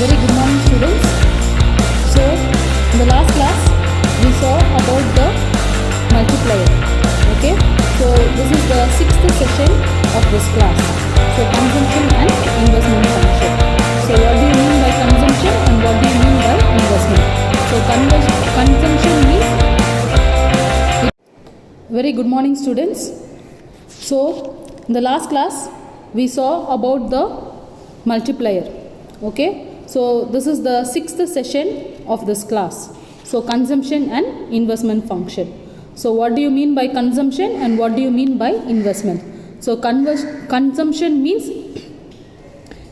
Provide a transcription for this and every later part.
Very good morning, students. So, in the last class, we saw about the multiplier. Okay. So, this is the sixth session of this class. So, consumption and investment function. So, what do you mean by consumption and what do you mean by investment? So, consumption means. Very good morning, students. So, in the last class, we saw about the multiplier. Okay. So, this is the sixth session of this class. So, consumption and investment function. So, what do you mean by consumption and what do you mean by investment? So, consumption means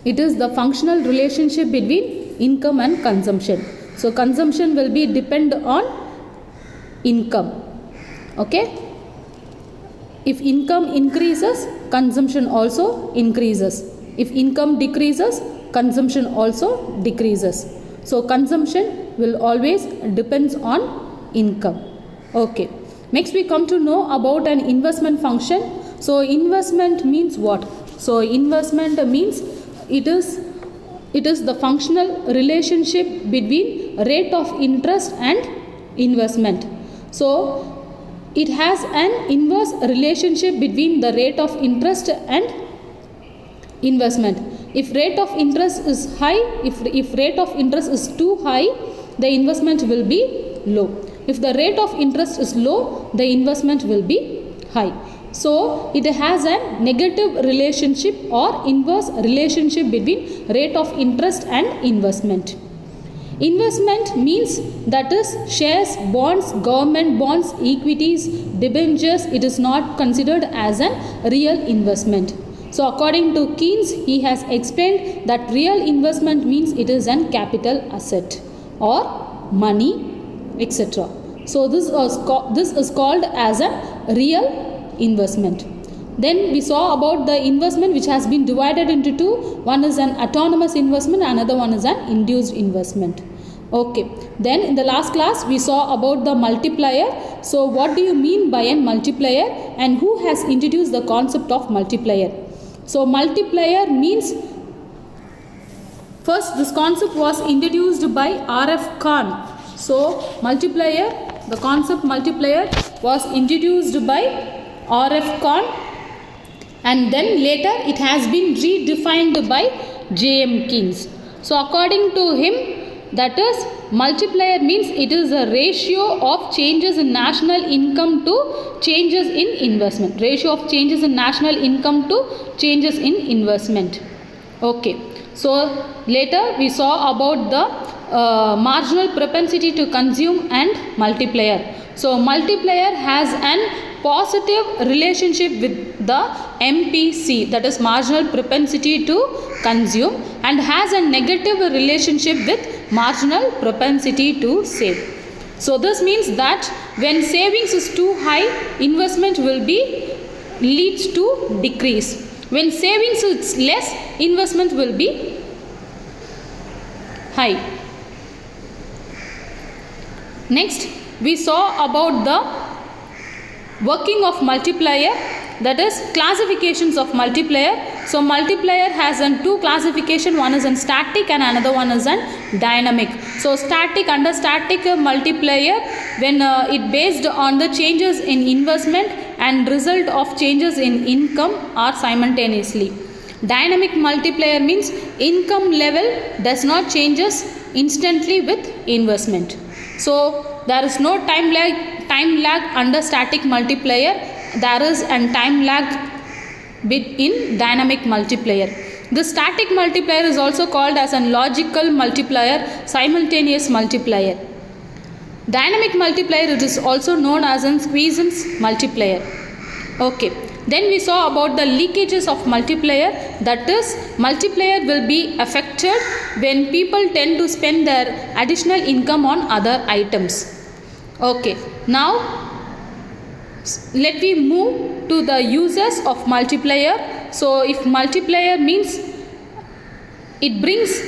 it is the functional relationship between income and consumption. So, consumption will be depend on income. Okay. If income increases, consumption also increases. If income decreases, consumption also decreases. So, consumption will always depends on income. Okay. Next we come to know about an investment function. So, investment means what? So, investment means it is the functional relationship between rate of interest and investment. So, it has an inverse relationship between the rate of interest and investment. If rate of interest is high, if rate of interest is too high, the investment will be low. If the rate of interest is low, the investment will be high. So, it has a negative relationship or inverse relationship between rate of interest and investment. Investment means that is shares, bonds, government bonds, equities, debentures. It is not considered as a real investment. So, according to Keynes, he has explained that real investment means it is an capital asset or money, etc. So, this is called as a real investment. Then we saw about the investment which has been divided into two. One is an autonomous investment, another one is an induced investment. Okay. Then in the last class we saw about the multiplier. So, what do you mean by a multiplier and who has introduced the concept of multiplier? So, multiplier means, first this concept was introduced by R.F. Khan. So, the concept multiplier was introduced by R.F. Khan, and then later it has been redefined by J.M. Keynes. So, according to him, that is, multiplier means it is a ratio of changes in national income to changes in investment. Ratio of changes in national income to changes in investment. Okay. So, later we saw about the marginal propensity to consume and multiplier. So, multiplier has an positive relationship with the MPC, that is marginal propensity to consume, and has a negative relationship with marginal propensity to save. So, this means that when savings is too high, investment will be leads to decrease. When savings is less, investment will be high. Next, we saw about the working of multiplier, that is classifications of multiplier. So, multiplier has two classification, one is in static and another one is in dynamic. So, under static multiplier, when it based on the changes in investment and result of changes in income are simultaneously. Dynamic multiplier means income level does not changes instantly with investment. So, there is no time lag under static multiplier. There is a time lag bit in dynamic multiplier. The static multiplier is also called as a logical multiplier, simultaneous multiplier. Dynamic multiplier, it is also known as a Quiescence multiplier. Okay. Then we saw about the leakages of multiplier, that is, multiplier will be affected when people tend to spend their additional income on other items. Okay. Now, let me move to the uses of multiplier. So, if multiplier means it brings,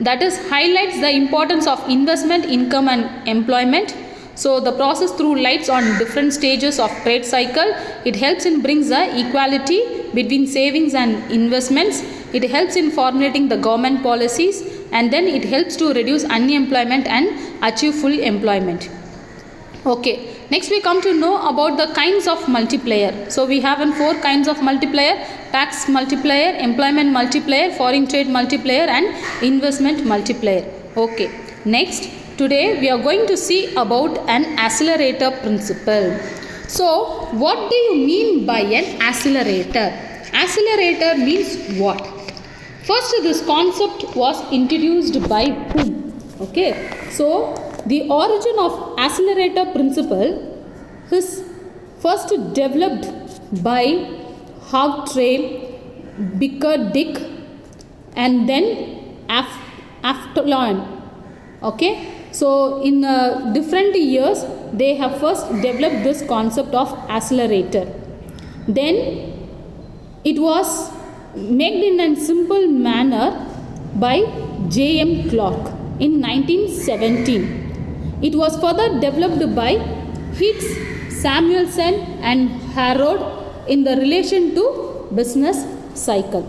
that is, highlights the importance of investment, income and employment. So, the process through lights on different stages of trade cycle. It helps in brings the equality between savings and investments. it helps in formulating the government policies, and then it helps to reduce unemployment and achieve full employment. Okay, next we come to know about the kinds of multiplier. So we have 4 kinds of multiplier: tax multiplier, employment multiplier, foreign trade multiplier, and investment multiplier. Okay, next today we are going to see about an accelerator principle. So what do you mean by an accelerator? Accelerator means what? First, this concept was introduced by whom? Okay, so the origin of accelerator principle is first developed by Hartree, Bickerdick, and then Afton. Okay, so in different years they have first developed this concept of accelerator. Then it was made in a simple manner by J.M. Clark in 1917. It was further developed by Hicks, Samuelson and Harrod in the relation to business cycle.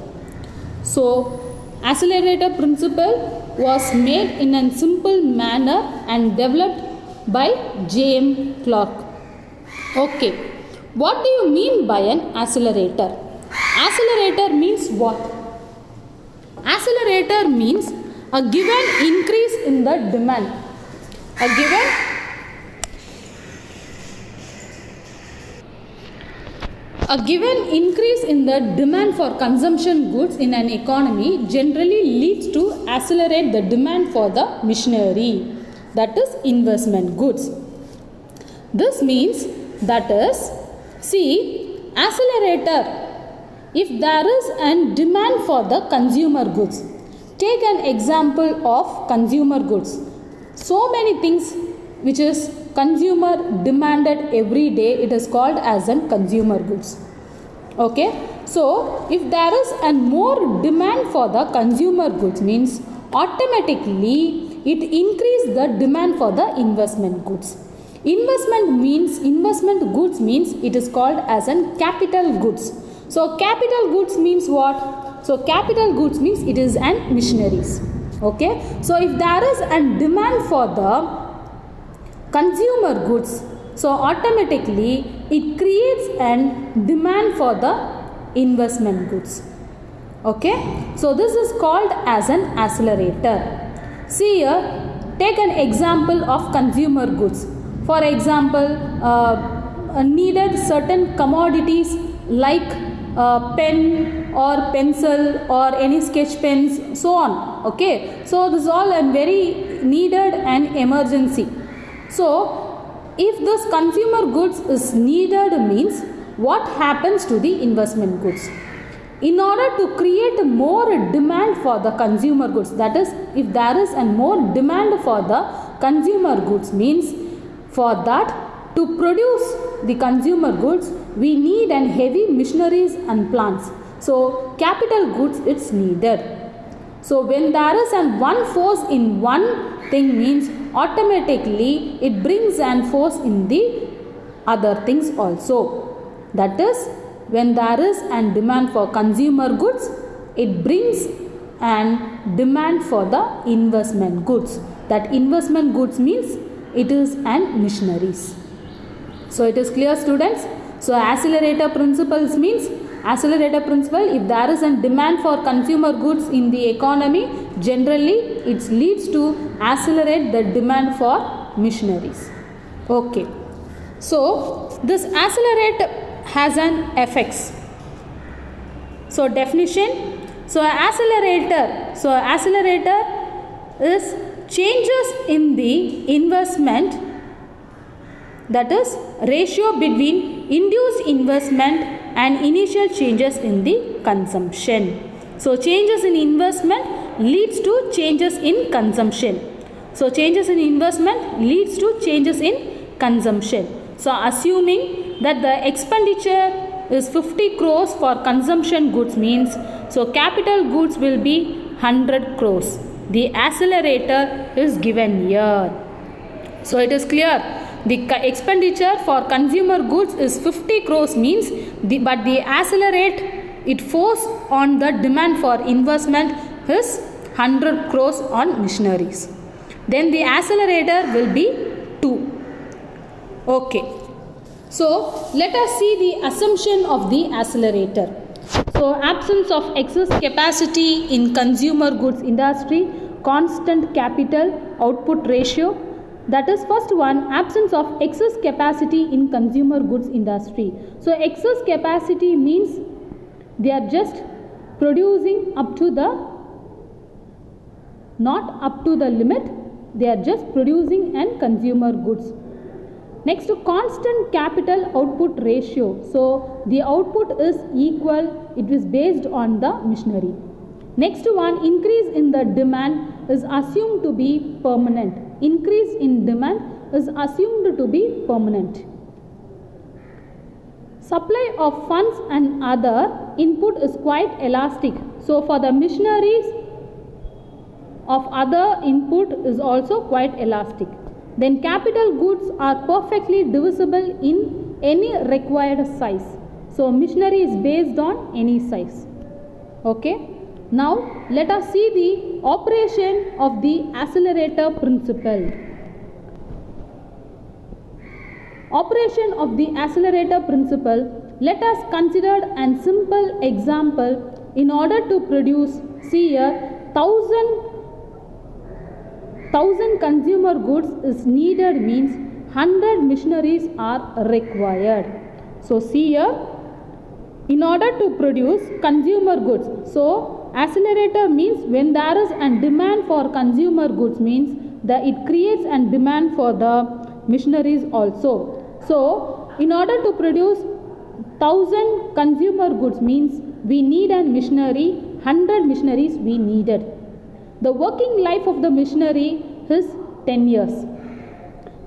So, accelerator principle was made in a simple manner and developed by J.M. Clark. Okay, what do you mean by an accelerator? Accelerator means what? Accelerator means a given increase in the demand. A given increase in the demand for consumption goods in an economy generally leads to accelerate the demand for the machinery, that is investment goods. This means that is, see, accelerator, if there is a demand for the consumer goods, take an example of consumer goods. So many things which is consumer demanded every day, it is called as an consumer goods. Okay, so if there is a more demand for the consumer goods, means automatically it increase the demand for the investment goods. Investment goods means it is called as an capital goods. So capital goods means what? So capital goods means it is an machineries. Okay, so if there is a demand for the consumer goods, so automatically it creates a demand for the investment goods. Okay, so this is called as an accelerator. See here, take an example of consumer goods. For example, needed certain commodities like pen or pencil or any sketch pens, so on. Okay, so this is all a very needed and emergency. So if this consumer goods is needed, means what happens to the investment goods? In order to create more demand for the consumer goods, that is, if there is a more demand for the consumer goods, means for that to produce the consumer goods, we need an heavy machineries and plants. So capital goods it's needed. So when there is an one force in one thing, means automatically it brings an force in the other things also. That is, when there is an demand for consumer goods, it brings an demand for the investment goods. That investment goods means it is an machineries. So it is clear, students? So accelerator principles means, accelerator principle, if there is a demand for consumer goods in the economy, generally it leads to accelerate the demand for machineries. Okay. So this accelerate has an effects. So definition. So accelerator is changes in the investment, that is ratio between induced investment and initial changes in the consumption. So changes in investment leads to changes in consumption. So changes in investment leads to changes in consumption. So assuming that the expenditure is 50 crores for consumption goods, means so capital goods will be 100 crores. The accelerator is given here. So it is clear. The expenditure for consumer goods is 50 crores, means but the accelerate it force on the demand for investment is 100 crores on machineries. Then the accelerator will be 2. Okay. So let us see the assumption of the accelerator. So absence of excess capacity in consumer goods industry, constant capital output ratio. That is first one, absence of excess capacity in consumer goods industry. So excess capacity means they are just producing up to the, not up to the limit, they are just producing and consumer goods. Next, constant capital output ratio. So the output is equal, it is based on the machinery. Next one, increase in the demand is assumed to be permanent. Increase in demand is assumed to be permanent. Supply of funds and other input is quite elastic. So for the machineries of other input is also quite elastic. Then capital goods are perfectly divisible in any required size. So machinery is based on any size. Okay. Now let us see the operation of the accelerator principle. Operation of the accelerator principle. Let us consider a simple example. In order to produce, see here, 1000 consumer goods is needed means 100 machineries are required. So see here, in order to produce consumer goods, so accelerator means when there is a demand for consumer goods means that it creates a demand for the machineries also. So in order to produce 1000 consumer goods means we need a machinery, 100 machineries we needed. The working life of the machinery is 10 years.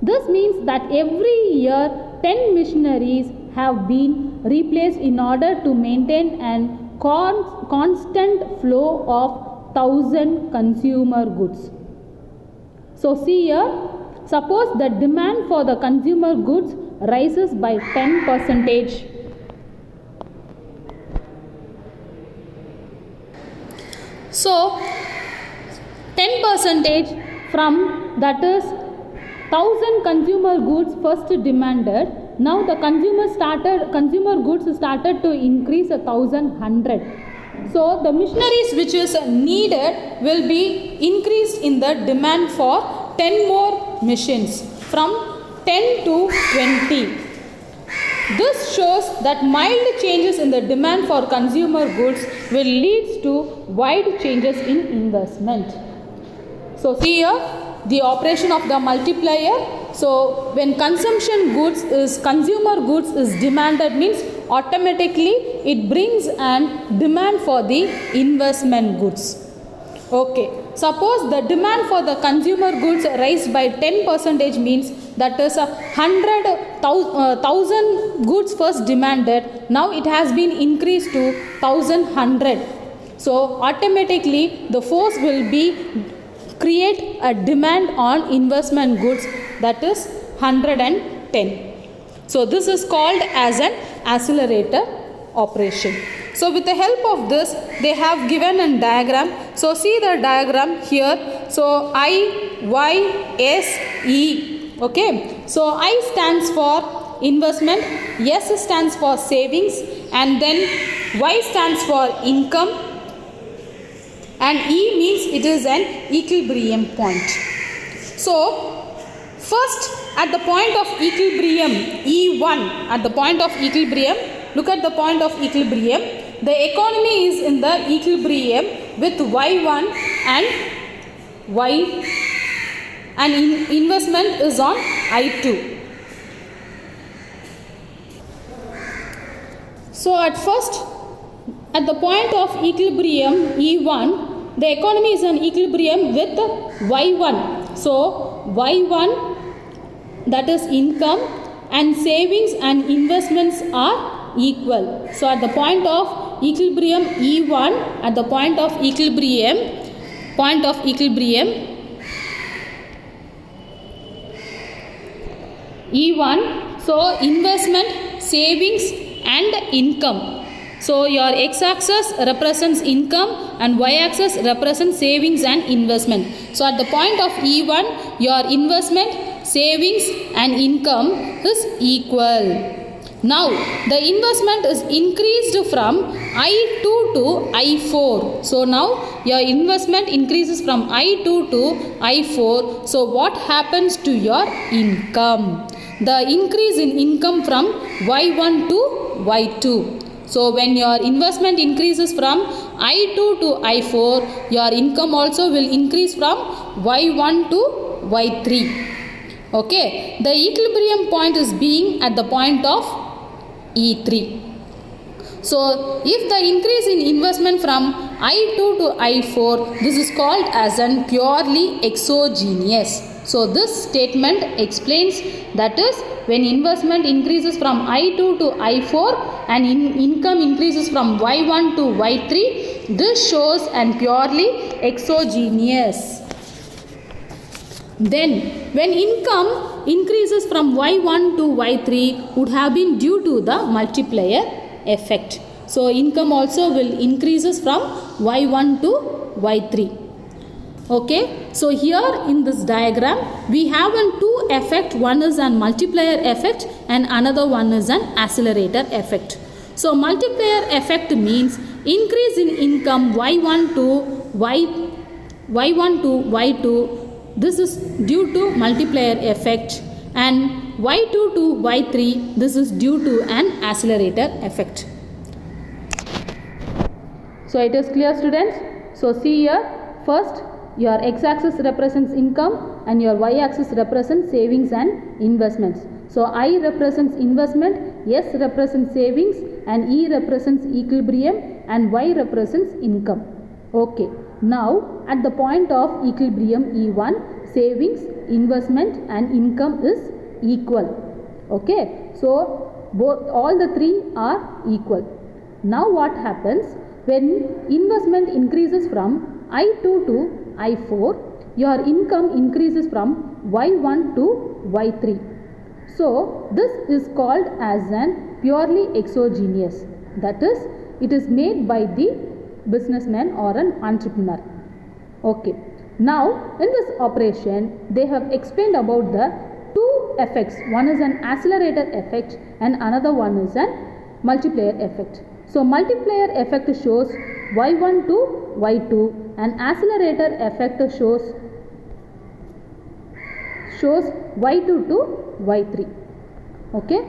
This means that every year 10 machineries have been replaced in order to maintain a constant flow of 1000 consumer goods. So see here, suppose the demand for the consumer goods rises by 10%. So 10% from that is 1000 consumer goods first demanded. Now the consumer goods started to increase 1100. So the machineries which is needed will be increased in the demand for 10 more machines from 10 to 20. This shows that mild changes in the demand for consumer goods will lead to wide changes in investment. So see here the operation of the multiplier. So when consumer goods is demanded means automatically it brings an demand for the investment goods. Okay. Suppose the demand for the consumer goods rise by 10% means that is 100,000 goods first demanded. Now it has been increased to 1100. So automatically the force will be create a demand on investment goods, that is 110. So this is called as an accelerator operation. So with the help of this they have given a diagram. So see the diagram here. So I, Y, S, E. Okay. So I stands for investment, S stands for savings, and then Y stands for income, and E means it is an equilibrium point. So first at the point of equilibrium, E1, at the point of equilibrium, look at the point of equilibrium. The economy is in the equilibrium with Y1 and Y, and investment is on I2. So at first, at the point of equilibrium E1, the economy is in equilibrium with Y1. So Y1, that is income, and savings and investments are equal. So at the point of equilibrium E1, at the point of equilibrium E1, so investment, savings and income. So your x-axis represents income and y-axis represents savings and investment. So at the point of E1, your investment, savings and income is equal. Now the investment is increased from I2 to I4. So now your investment increases from I2 to I4. So what happens to your income? The increase in income from Y1 to Y2. So when your investment increases from I2 to I4, your income also will increase from Y1 to Y3. Okay, the equilibrium point is being at the point of E3. So if the increase in investment from I2 to I4, this is called as an purely exogenous. So this statement explains, that is, when investment increases from I2 to I4 and income increases from Y1 to Y3, this shows an purely exogenous. Then when income increases from Y1 to Y3 would have been due to the multiplier effect. So income also will increases from Y1 to Y3. Okay, so here in this diagram we have two effect. One is an multiplier effect and another one is an accelerator effect. So multiplier effect means increase in income Y1 to Y2. This is due to multiplier effect, and Y2 to Y3, this is due to an accelerator effect. So it is clear, students? So see here, first your x-axis represents income and your y-axis represents savings and investments. So I represents investment, S represents savings, and E represents equilibrium, and Y represents income. Okay. Now at the point of equilibrium E1, savings, investment and income is equal. Okay. So all the three are equal. Now what happens when investment increases from I2 to I4, your income increases from Y1 to Y3. So this is called as an purely exogenous. That is, it is made by the businessman or an entrepreneur. Okay. Now in this operation they have explained about the two effects. One is an accelerator effect and another one is an multiplier effect. So multiplier effect shows Y1 to Y2 and accelerator effect shows Y2 to Y3. Okay.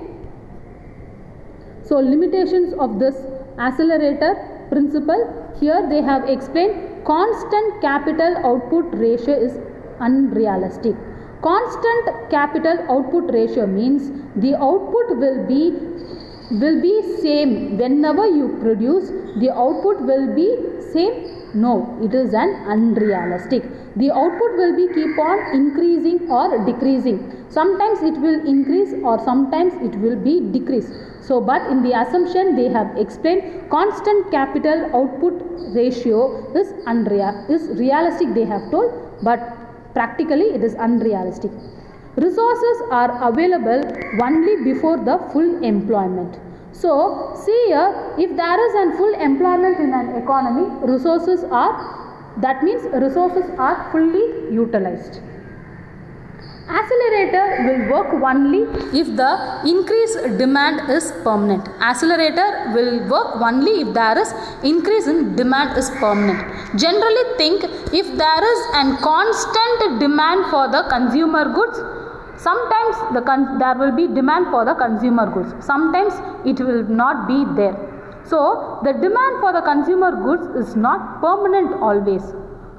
So limitations of this accelerator principle, here they have explained constant capital output ratio is unrealistic. Constant capital output ratio means the output will be same whenever you produce, the output will be same. No, it is an unrealistic. The output will be keep on increasing or decreasing. Sometimes it will increase or sometimes it will be decrease. So but in the assumption they have explained constant capital output ratio is realistic, they have told, but practically it is unrealistic. Resources are available only before the full employment. So see here, if there is an full employment in an economy, that means resources are fully utilized. Accelerator will work only if the increased demand is permanent. Accelerator will work only if there is increase in demand is permanent. Generally think, if there is an constant demand for the consumer goods, sometimes there will be demand for the consumer goods, sometimes it will not be there. So the demand for the consumer goods is not permanent always.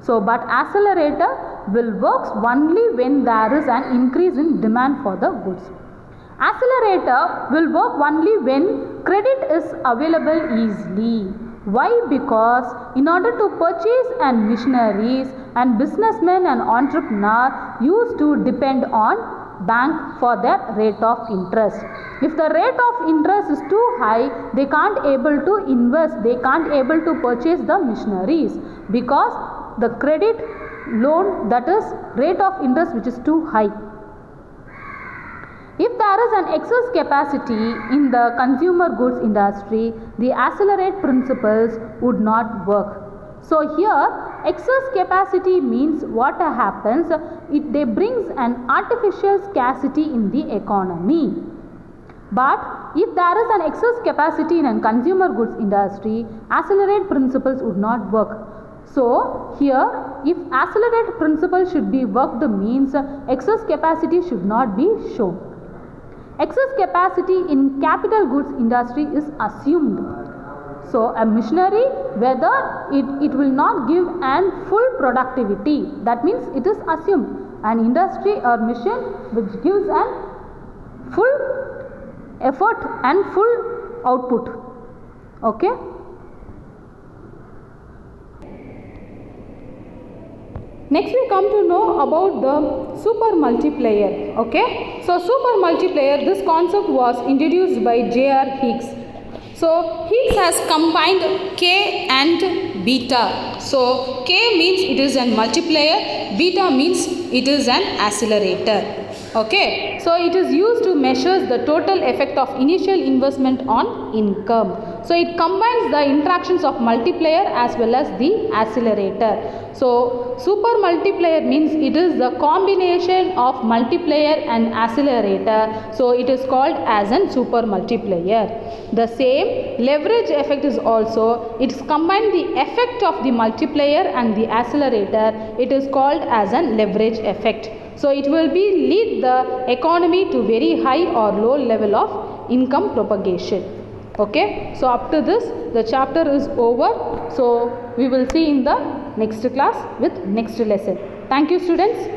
So but accelerator will work only when there is an increase in demand for the goods. Accelerator will work only when credit is available easily. Why? Because in order to purchase and missionaries and businessmen and entrepreneurs used to depend on bank for their rate of interest. If the rate of interest is too high, they can't able to invest, they can't able to purchase the missionaries, because the credit loan, that is rate of interest which is too high. If there is an excess capacity in the consumer goods industry, the accelerate principles would not work. So here excess capacity means what happens, they brings an artificial scarcity in the economy. But if there is an excess capacity in a consumer goods industry, accelerate principles would not work. So here if accelerate principle should be worked means excess capacity should not be shown. Excess capacity in capital goods industry is assumed. So a machinery, whether it will not give an full productivity, that means it is assumed. An industry or machine which gives an full effort and full output. Okay. Next we come to know about the super multiplier. Okay. So super multiplier, this concept was introduced by J.R. Higgs. So Higgs has combined K and beta. So K means it is an multiplier, beta means it is an accelerator. Okay. So it is used to measure the total effect of initial investment on income. So it combines the interactions of multiplier as well as the accelerator. So super multiplier means it is the combination of multiplier and accelerator. So it is called as an super multiplier. The same leverage effect is also, it is combined the effect of the multiplier and the accelerator. It is called as an leverage effect. So it will be lead the economy to very high or low level of income propagation. Okay. So up to this the chapter is over. So we will see in the next class with next lesson. Thank you students.